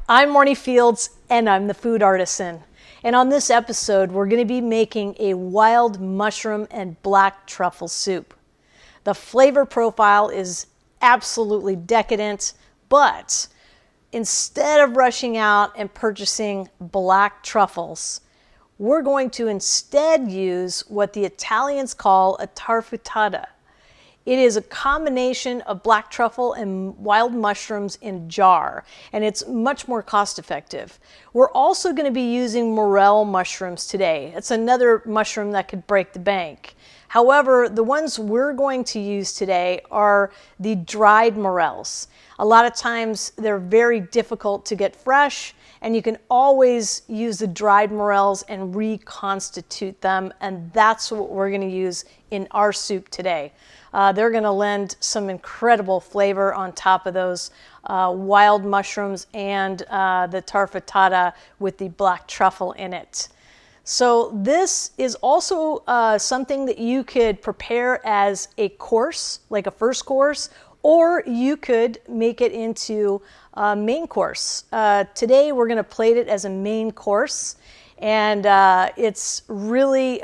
I'm Marnie Fields and I'm the Food Artisan. And on this episode, we're going to be making a wild mushroom and black truffle soup. The flavor profile is absolutely decadent, but instead of rushing out and purchasing black truffles, we're going to instead use what the Italians call a tartufata. It is a combination of black truffle and wild mushrooms in a jar, and it's much more cost effective. We're also going to be using Morel mushrooms today. It's another mushroom that could break the bank. However, the ones we're going to use today are the dried morels. A lot of times they're very difficult to get fresh, and you can always use the dried morels and reconstitute them, and that's what we're going to use in our soup today. They're going to lend some incredible flavor on top of those wild mushrooms and the tartufata with the black truffle in it. So this is also something that you could prepare as a course, like a first course, or you could make it into a main course. Today we're going to plate it as a main course, and it's really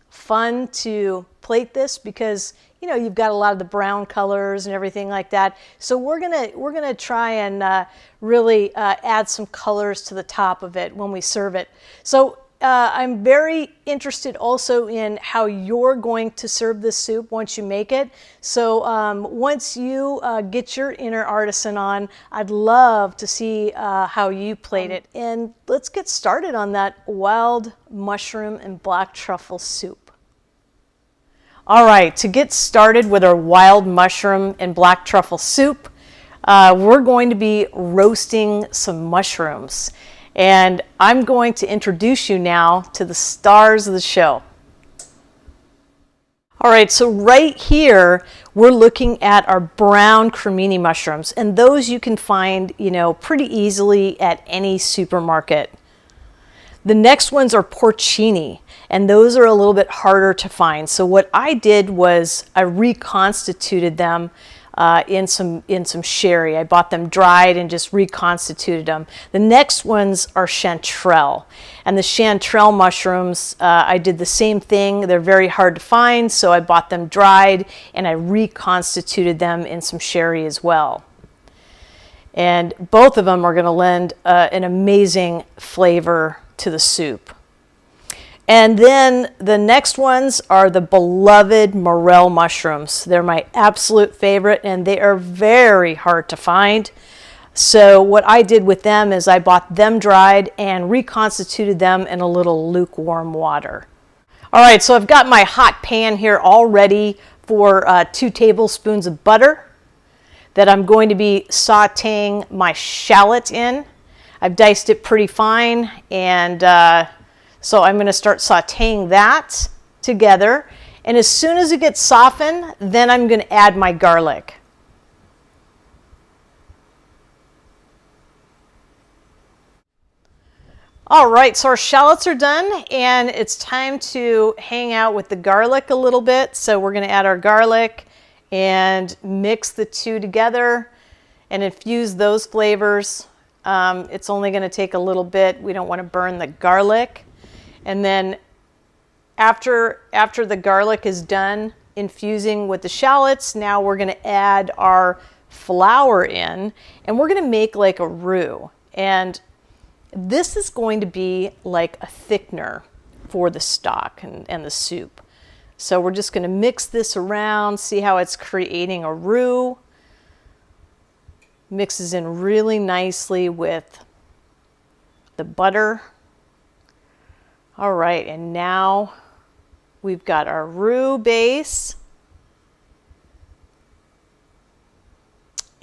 fun to plate this because you've got a lot of the brown colors and everything like that. So we're gonna try and really add some colors to the top of it when we serve it. So I'm very interested also in how you're going to serve this soup once you make it. So once you get your inner artisan on, I'd love to see how you plate it. And let's get started on that wild mushroom and black truffle soup. All right, to get started with our wild mushroom and black truffle soup, we're going to be roasting some mushrooms. And I'm going to introduce you now to the stars of the show. All right, so right here, we're looking at our brown cremini mushrooms. And those you can find, pretty easily at any supermarket. The next ones are porcini, and those are a little bit harder to find. So what I did was I reconstituted them in some sherry. I bought them dried and just reconstituted them. The next ones are chanterelle, and the chanterelle mushrooms, I did the same thing. They're very hard to find, so I bought them dried and I reconstituted them in some sherry as well. And both of them are going to lend an amazing flavor to the soup. And then the next ones are the beloved Morel mushrooms. They're my absolute favorite, and they are very hard to find. So what I did with them is I bought them dried and reconstituted them in a little lukewarm water. All right, so I've got my hot pan here all ready for 2 tablespoons of butter that I'm going to be sauteing my shallot in. I've diced it pretty fine, and so I'm going to start sauteing that together. And as soon as it gets softened, then I'm going to add my garlic. All right, so our shallots are done, and it's time to hang out with the garlic a little bit. So we're going to add our garlic and mix the two together and infuse those flavors. It's only going to take a little bit. We don't want to burn the garlic. And then after the garlic is done infusing with the shallots, now we're going to add our flour in, and we're going to make like a roux. And this is going to be like a thickener for the stock and the soup. So we're just going to mix this around, see how it's creating a roux. Mixes in really nicely with the butter. All right, and now we've got our roux base.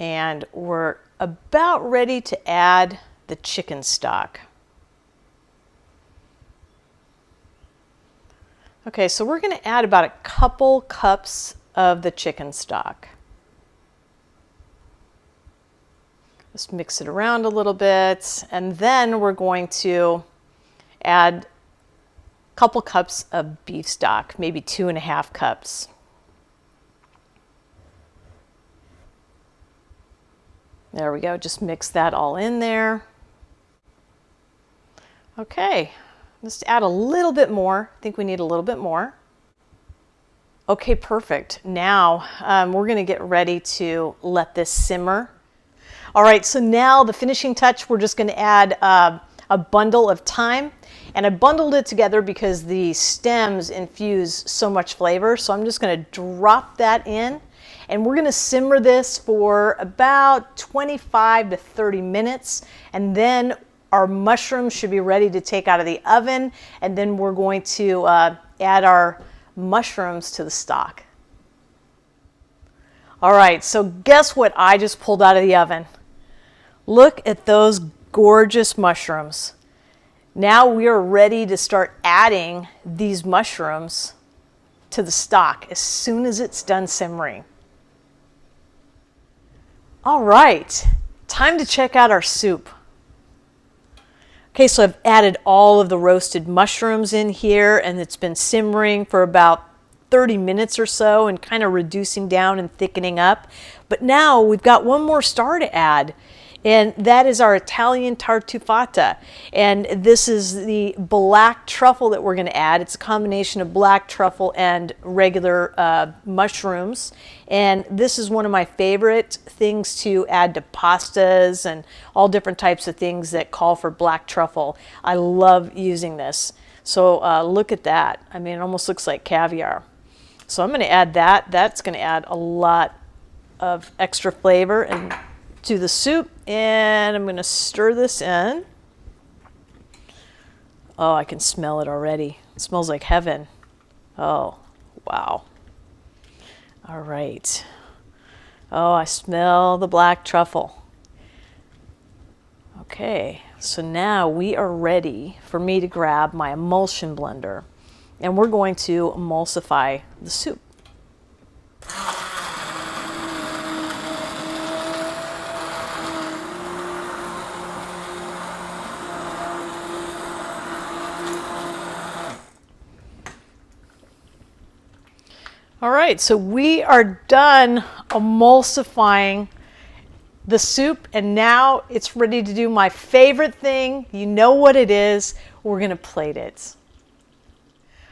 And we're about ready to add the chicken stock. Okay, so we're going to add about a couple cups of the chicken stock. Just mix it around a little bit, and then we're going to add a couple cups of beef stock, maybe 2.5 cups. There we go, just mix that all in there. Okay, just add a little bit more. I think we need a little bit more. Okay, perfect. Now we're gonna get ready to let this simmer. All right, so now the finishing touch, we're just gonna add a bundle of thyme. And I bundled it together because the stems infuse so much flavor. So I'm just gonna drop that in. And we're gonna simmer this for about 25 to 30 minutes. And then our mushrooms should be ready to take out of the oven. And then we're going to add our mushrooms to the stock. All right, so guess what I just pulled out of the oven? Look at those gorgeous mushrooms. Now we are ready to start adding these mushrooms to the stock as soon as it's done simmering. All right, time to check out our soup. Okay, so I've added all of the roasted mushrooms in here, and it's been simmering for about 30 minutes or so and kind of reducing down and thickening up. But now we've got one more star to add, and that is our Italian tartufata. And this is the black truffle that we're going to add. It's a combination of black truffle and regular mushrooms. And this is one of my favorite things to add to pastas and all different types of things that call for black truffle. I love using this. So look at that. I mean, it almost looks like caviar. So I'm going to add that. That's going to add a lot of extra flavor and to the soup, and I'm going to stir this in. Oh, I can smell it already. It smells like heaven. Oh, wow. All right. Oh, I smell the black truffle. Okay, so now we are ready for me to grab my emulsion blender, and we're going to emulsify the soup. All right, so we are done emulsifying the soup, and now it's ready to do my favorite thing. You know what it is. We're gonna plate it.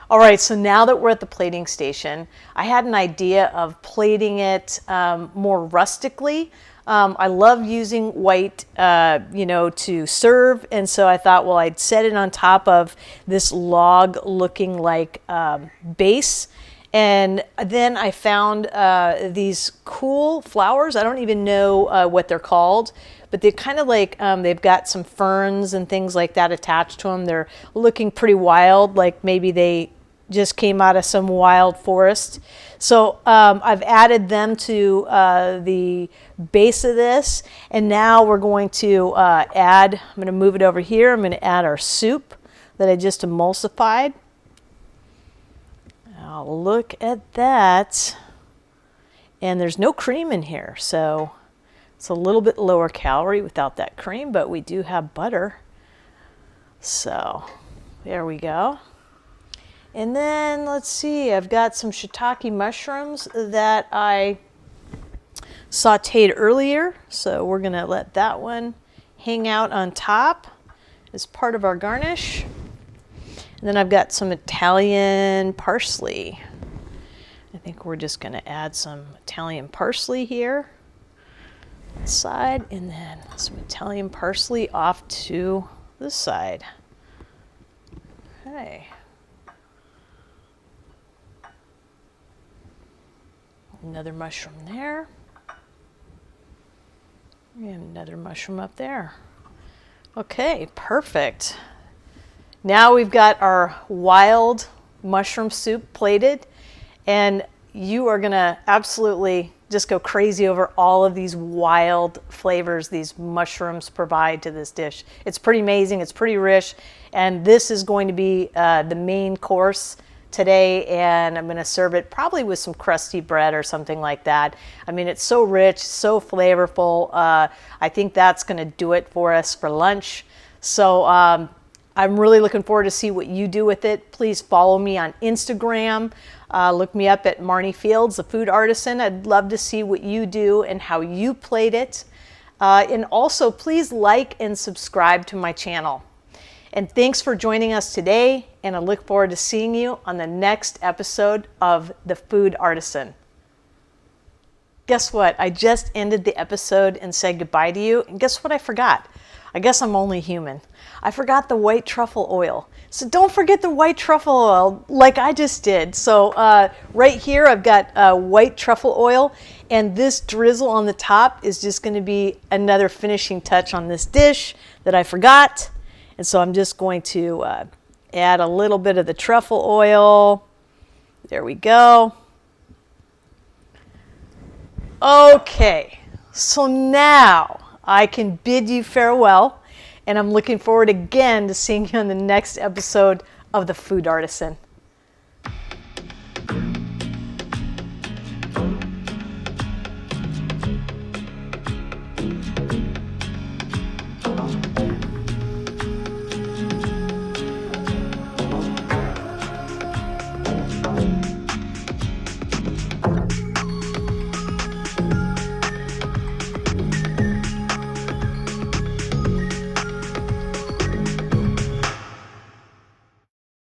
All right, so now that we're at the plating station, I had an idea of plating it more rustically. I love using white, to serve, and so I thought, well, I'd set it on top of this log-looking like base. And then I found these cool flowers. I don't even know what they're called, but they're kind of like, they've got some ferns and things like that attached to them. They're looking pretty wild, like maybe they just came out of some wild forest. So I've added them to the base of this. And now we're going to I'm going to move it over here. I'm going to add our soup that I just emulsified. Now look at that. And there's no cream in here, so it's a little bit lower calorie without that cream, but we do have butter. So there we go. And then let's see, I've got some shiitake mushrooms that I sauteed earlier. So we're gonna let that one hang out on top as part of our garnish. And then I've got some Italian parsley. I think we're just gonna add some Italian parsley here side, and then some Italian parsley off to this side. Okay. Another mushroom there. And another mushroom up there. Okay, perfect. Now we've got our wild mushroom soup plated, and you are gonna absolutely just go crazy over all of these wild flavors these mushrooms provide to this dish. It's pretty amazing, it's pretty rich, and this is going to be the main course today, and I'm gonna serve it probably with some crusty bread or something like that. I mean, it's so rich, so flavorful. I think that's gonna do it for us for lunch. So I'm really looking forward to see what you do with it. Please follow me on Instagram. Look me up at Marnie Fields, the food artisan. I'd love to see what you do and how you plate it. And also, please like and subscribe to my channel. And thanks for joining us today, and I look forward to seeing you on the next episode of The Food Artisan. Guess what? I just ended the episode and said goodbye to you, and guess what I forgot? I guess I'm only human. I forgot the white truffle oil. So don't forget the white truffle oil like I just did. So right here I've got white truffle oil, and this drizzle on the top is just going to be another finishing touch on this dish that I forgot. And so I'm just going to add a little bit of the truffle oil. There we go. Okay, so now I can bid you farewell, and I'm looking forward again to seeing you on the next episode of The Food Artisan.